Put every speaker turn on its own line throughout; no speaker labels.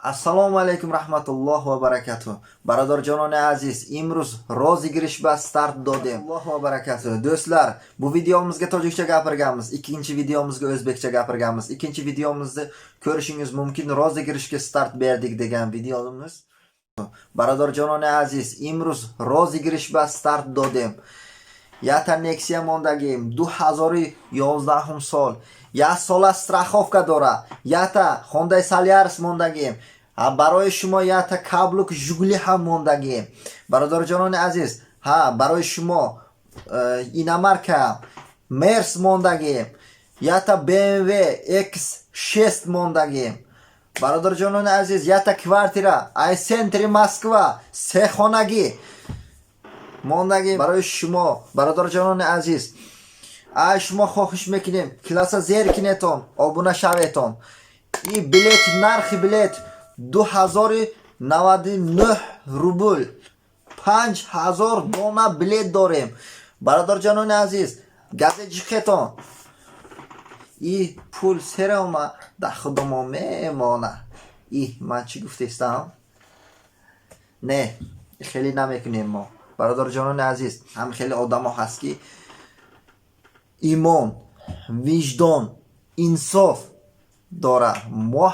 Assalomu alaykum rahmatulloh va barakatuh. Baradorjononi aziz, imroz rozigirish va start dodim. Alloh va barakatuh. Do'stlar, bu videomizga tojikcha gapirganmiz, ikkinchi videomizga o'zbekcha gapirganmiz. Ikkinchi videomizni ko'rishingiz mumkin, rozigirishga start berdik degan videomiz. Baradorjononi aziz, imroz rozigirish va start dodim. Yata Nexia mondagim 2011 sol. Я сола страховка дора. Ята Hyundai Solaris мондагим. برای شما یتا کابلوک ژگولی هم موندگیم. برادرجانان عزیز، برای شما اینامارکا مرس موندگیم. یتا BMW X6 موندگیم. برادرجانان عزیز، یتا کوارتیرا ای سنتری مسکوا سه خانگی موندگیم برای شما. برادرجانان عزیز، شما خواهش میکنیم کلاس زیرکنتون آبونه شویتون. این بلیت، نرخ بلیت 2099 روبل، 5000 دونه بلیت داریم. برادرجانان عزیز، گازجیختون این پول سر ما در خود ما میمانه. من چی گفتم؟ نه خیلی نمیکنیم ما. برادرجانان عزیز، هم خیلی آدم ها هست که ایمان، وجدان، انصاف داره. ما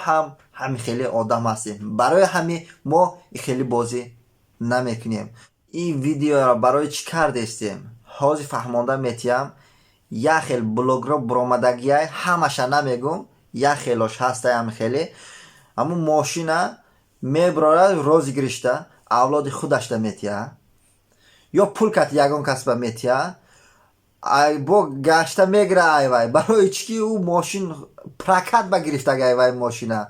هم خیلی آدم هستیم، برای همین ما خیلی بازی نمیکنیم. این ویدیو را برای چی کرده استیم؟ حاضر فهمانده میتیم. یک خیلی بلوگر برامدگی های همشه نمیگم، یک خیلیش هسته هم خیلی. اما ماشینه میبراره روزی گرشته اولاد خودش میتیه یا پول کت یگان کسبه میتیه با گشته میگره ایوای. برای چی او ماشین پرکت بگرفته ایوای ماشینه.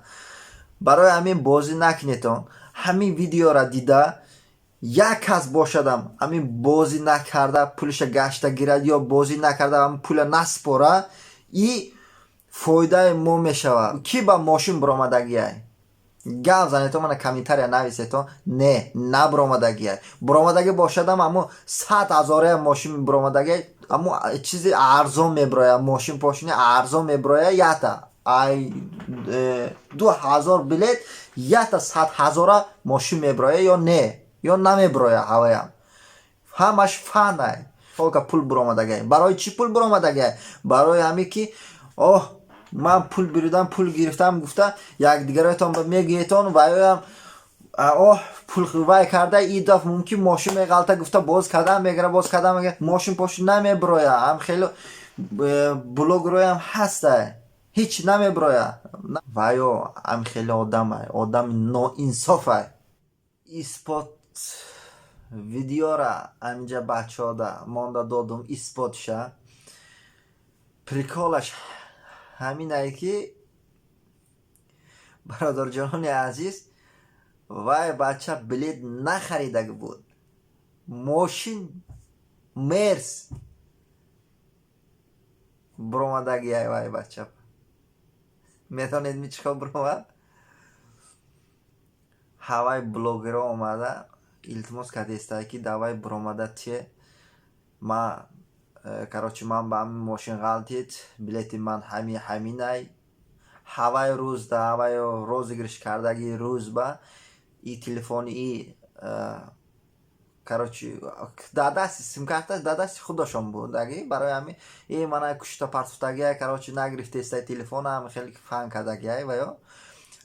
برای همین بازی نکنیتون. همین ویدیو را دیده یک کس باشدم همین بازی نکرده پولش گشته گیرد یا بازی نکرده همین پول نسپاره، این فایده ما میشوه. کی با ماشین برامدگی های گل زنیتون من کمیتر نویسیتون؟ نه برامدگی های برامدگی باشدم اما 100,000 ماشین برامدگی، اما چیزی ارزان میبرایه، ماشین پاشینی ارزان میبرایه. یتا 2000 بلیت یتا 100,000 ماشین میبرایه یا نه یا نمیبرایه. هوایم همش فنه فوق پول برامدگی. برای چی پول برامدگی؟ برای همین که من پول بریدم، پول گرفتم، گفته یک دیگرتون میگیتون و پول وای کرده ای دفعه ممکن ماشین میغلطه گفته باز کدام میگره، باز کدام میگره، ماشین پاشون نمیبرویه. هم خیلی بلوگ روی هم هسته هیچ نمیبرویه. وایو هم خیلی آدم نا انصافه. اثبات ویدیو را انجا بچه ها ده مانده دادم اثبات شه. پریکالش همینه که برادرجانان عزیز، وای بچه بلیت نخریده بود، ماشین مرس برامدگی های. وای بچه میتونید می چیکار برامد هوای بلوگر آمده التماس کردیسته که دوای برامده چه من کراچی من به همین ماشین غلطید بلیت من همینه هوای روز ده هوای روزگیرش کردگی روز با ای تلفن ای کراچی داداست سیم کارت داداست خودشون بود دیگه. برای همین ای من کشته پرتفتگی کراچی نگرفته است تلفن هم خیلی فان کردگی و یا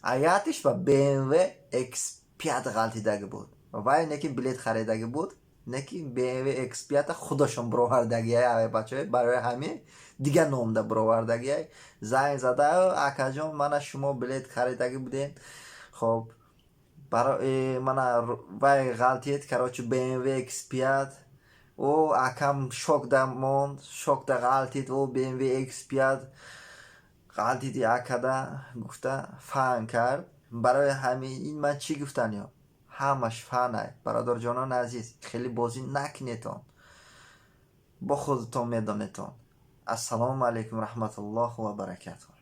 آیاتش با BMW X5 غلطیده بود و اینه که بلیت خریدگی بود، نه که BMW X5 خودشون برآوردگی های بچه. برای همین دیگه نامده برآوردگی زنگ زده اکا جان من شما بلیت خریدگی بودین، خب برای من وای غلطیت کراچی BMW X5 او اکم شوک دموند شوک ده غلطیت او BMW X5 غلطیتی اکده گفته فان کرد. برای همین این من چی گفتن یا همش فنه. برادر جانان عزیز، خیلی بازی نکنیتون، با خودتون میدانیتون. السلام علیکم رحمت الله و برکاته.